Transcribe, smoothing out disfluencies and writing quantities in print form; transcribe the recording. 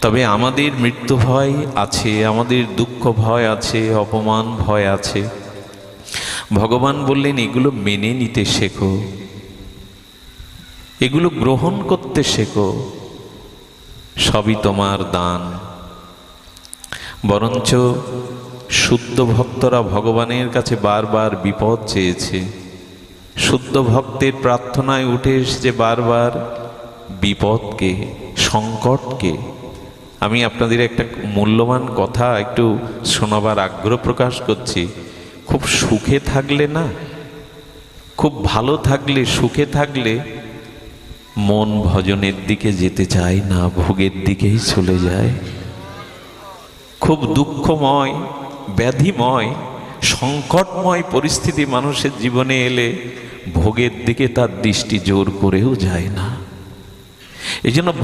তবে আমাদের মৃত্যু ভয় আছে, আমাদের দুঃখ ভয় আছে, অপমান ভয় আছে। ভগবান বললেন এগুলো মেনে নিতে শেখো, এগুলো গ্রহণ করতে শেখো, সবই তোমার দান। বরঞ্চ শুদ্ধ ভক্তরা ভগবানের কাছে বারবার বিপদ চেয়েছে। শুদ্ধ ভক্তের প্রার্থনায় উঠে এসেছে বারবার বিপদকে, সংকটকে। আমি আপনাদের একটা মূল্যবান কথা একটু শোনাবার আগ্রহ প্রকাশ করছি। খুব সুখে থাকলে না, খুব ভালো থাকলে, সুখে থাকলে মন ভজনের দিকে যেতে চায় না, ভোগের দিকেই চলে যায়। খুব দুঃখময়, ব্যাধিময়, সংকটময় পরিস্থিতি মানুষের জীবনে এলে ভোগের দিকে তার দৃষ্টি জোর করেও যায় না। এই জন্য